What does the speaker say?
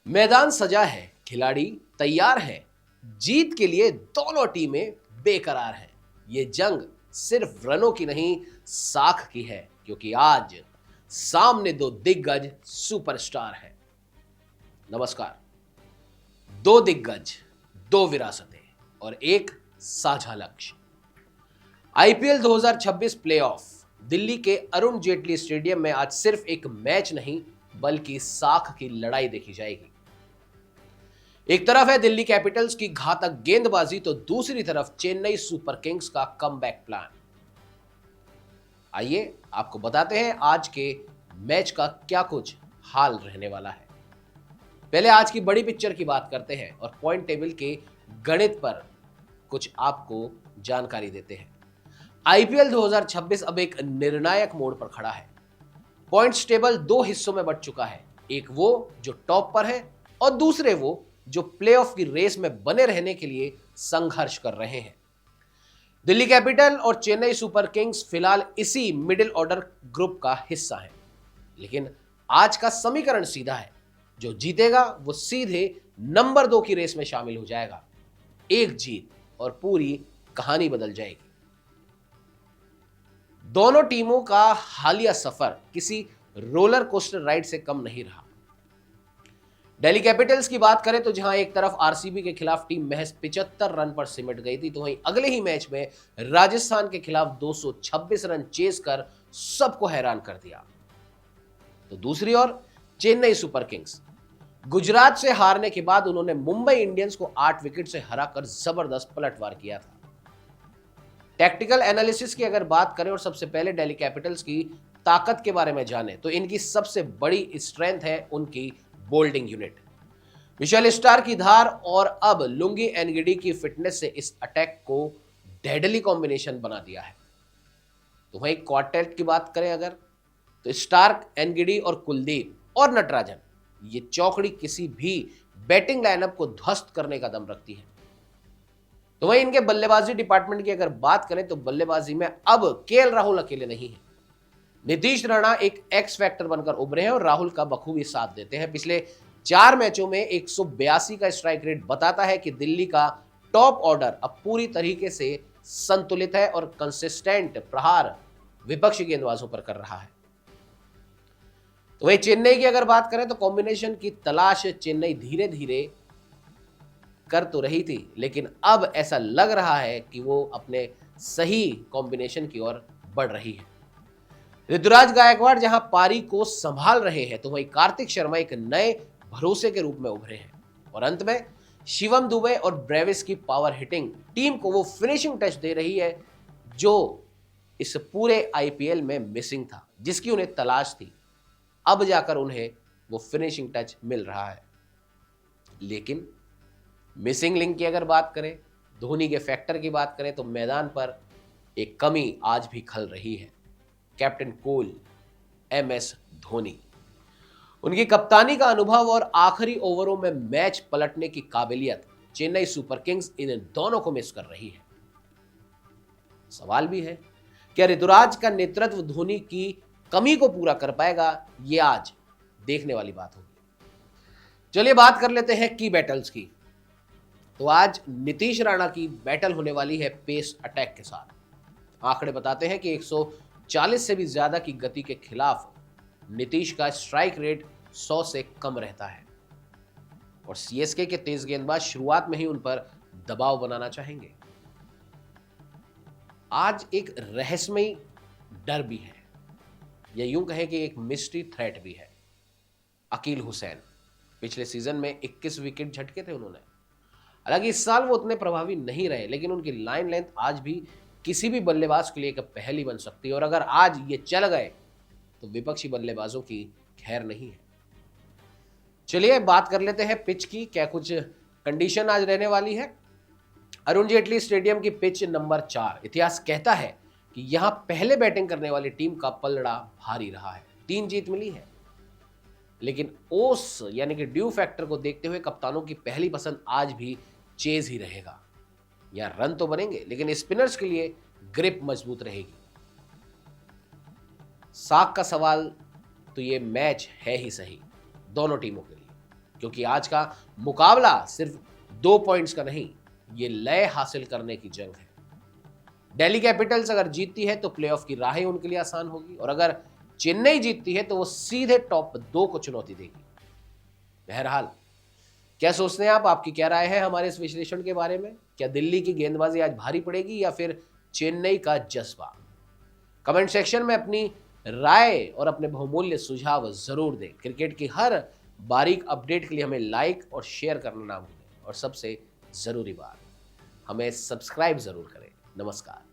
मैदान सजा है, खिलाड़ी तैयार हैं, जीत के लिए दोनों टीमें बेकरार हैं। ये जंग सिर्फ रनों की नहीं, साख की है, क्योंकि आज सामने दो दिग्गज सुपरस्टार हैं। नमस्कार। दो दिग्गज, दो विरासतें और एक साझा लक्ष्य। आईपीएल 2026 प्लेऑफ दिल्ली के अरुण जेटली स्टेडियम में आज सिर्फ एक मैच नहीं, बल्कि साख की लड़ाई देखी जाएगी। एक तरफ है दिल्ली कैपिटल्स की घातक गेंदबाजी, तो दूसरी तरफ चेन्नई सुपर किंग्स का कमबैक प्लान। आइए आपको बताते हैं आज के मैच का क्या कुछ हाल रहने वाला है। पहले आज की बड़ी पिक्चर की बात करते हैं और पॉइंट टेबल के गणित पर कुछ आपको जानकारी देते हैं। आईपीएल 2026 अब एक निर्णायक मोड़ पर खड़ा है। पॉइंट्स टेबल दो हिस्सों में बंट चुका है, एक वो जो टॉप पर है और दूसरे वो जो प्लेऑफ की रेस में बने रहने के लिए संघर्ष कर रहे हैं। दिल्ली कैपिटल और चेन्नई सुपर किंग्स फिलहाल इसी मिडिल ऑर्डर ग्रुप का हिस्सा हैं। लेकिन आज का समीकरण सीधा है, जो जीतेगा वो सीधे नंबर 2 की रेस में शामिल हो जाएगा। एक जीत और पूरी कहानी बदल जाएगी। दोनों टीमों का हालिया सफर किसी रोलर कोस्टर राइड से कम नहीं रहा। दिल्ली कैपिटल्स की बात करें तो जहां एक तरफ आरसीबी के खिलाफ टीम महज 75 रन पर सिमट गई थी, तो वहीं अगले ही मैच में राजस्थान के खिलाफ 226 रन चेस कर सबको हैरान कर दिया। तो दूसरी ओर चेन्नई सुपर किंग्स गुजरात से हारने के बाद उन्होंने मुंबई इंडियंस को 8 विकेट से हराकर जबरदस्त पलटवार किया था। टैक्टिकल एनालिसिस की अगर बात करें और सबसे पहले दिल्ली कैपिटल्स की ताकत के बारे में जाने, तो इनकी सबसे बड़ी स्ट्रेंथ है उनकी बोल्डिंग यूनिट। मिशेल स्टार्क की धार और अब लुंगी एनगिडी की फिटनेस से इस अटैक को डेडली कॉम्बिनेशन बना दिया है। तो वहीं क्वार्टेट की बात करें अगर, तो स्टार्क, एनगिडी और कुलदीप और नटराजन, ये चौकड़ी किसी भी बैटिंग लाइनअप को ध्वस्त करने का दम रखती है। तो वहीं इनके बल्लेबाजी डिपार्टमेंट की अगर बात करें तो बल्लेबाजी में अब केएल राहुल अकेले नहीं है। नीतीश राणा एक एक्स फैक्टर बनकर उभरे हैं और राहुल का बखूबी साथ देते हैं। पिछले 4 मैचों में 182 का स्ट्राइक रेट बताता है कि दिल्ली का टॉप ऑर्डर अब पूरी तरीके से संतुलित है और कंसिस्टेंट प्रहार विपक्षी गेंदबाजों पर कर रहा है। तो वही चेन्नई की अगर बात करें तो कॉम्बिनेशन की तलाश चेन्नई धीरे धीरे कर तो रही थी, लेकिन अब ऐसा लग रहा है कि वो अपने सही कॉम्बिनेशन की ओर बढ़ रही है। ऋतुराज गायकवाड़ जहां पारी को संभाल रहे हैं, तो वहीं कार्तिक शर्मा एक नए भरोसे के रूप में उभरे हैं। और अंत में शिवम दुबे और ब्रेविस की पावर हिटिंग टीम को वो फिनिशिंग टच दे रही है जो इस पूरे आईपीएल में मिसिंग था, जिसकी उन्हें तलाश थी। अब जाकर उन्हें वो फिनिशिंग टच मिल रहा है। लेकिन मिसिंग लिंक की अगर बात करें, धोनी के फैक्टर की बात करें, तो मैदान पर एक कमी आज भी खल रही है। कैप्टन कूल एमएस धोनी, उनकी कप्तानी का अनुभव और आखिरी ओवरों में मैच पलटने की काबिलियत चेन्नई सुपर किंग्स इन दोनों को मिस कर रही है। सवाल भी है, क्या ऋतुराज का नेतृत्व धोनी की कमी को पूरा कर पाएगा? ये आज देखने वाली बात होगी। चलिए बात कर लेते हैं की बैटल्स की। तो आज नीतीश राणा की बैटल होने वाली है पेस अटैक के साथ। आंकड़े बताते हैं कि 140 से भी ज्यादा की गति के खिलाफ नीतीश का स्ट्राइक रेट 100 से कम रहता है और सीएसके के तेज गेंदबाज शुरुआत में ही उन पर दबाव बनाना चाहेंगे। आज एक रहस्यमयी डर भी है, या यूं कहें कि एक मिस्ट्री थ्रेट भी है। अकील हुसैन, पिछले सीजन में 21 विकेट झटके थे उन्होंने। हालांकि इस साल वो उतने प्रभावी नहीं रहे, लेकिन उनकी लाइन लेंथ आज भी किसी भी बल्लेबाज के लिए एक पहेली बन सकती है। और अगर आज ये चल गए तो विपक्षी बल्लेबाजों की खैर नहीं है। चलिए बात कर लेते हैं पिच की, क्या कुछ कंडीशन आज रहने वाली है। अरुण जेटली स्टेडियम की पिच नंबर 4। इतिहास कहता है कि यहां पहले बैटिंग करने वाली टीम का पलड़ा भारी रहा है। 3 जीत मिली है, लेकिन ओस यानी कि ड्यू फैक्टर को देखते हुए कप्तानों की पहली पसंद आज भी चेज ही रहेगा। यहां रन तो बनेंगे, लेकिन स्पिनर्स के लिए ग्रिप मजबूत रहेगी। साख का सवाल तो ये मैच है ही सही दोनों टीमों के लिए। क्योंकि आज का मुकाबला सिर्फ 2 पॉइंट्स का नहीं, ये लय हासिल करने की जंग है। दिल्ली कैपिटल्स अगर जीतती है तो प्लेऑफ की राहें उनके लिए आसान होगी, और अगर चेन्नई जीतती है तो वो सीधे टॉप 2 को चुनौती देगी। बहरहाल, क्या सोचते हैं आप? आपकी क्या राय है हमारे इस विश्लेषण के बारे में? क्या दिल्ली की गेंदबाजी आज भारी पड़ेगी या फिर चेन्नई का जज्बा? कमेंट सेक्शन में अपनी राय और अपने बहुमूल्य सुझाव जरूर दें। क्रिकेट की हर बारीक अपडेट के लिए हमें लाइक और शेयर करना ना भूलें, और सबसे जरूरी बात, हमें सब्सक्राइब जरूर करें। नमस्कार।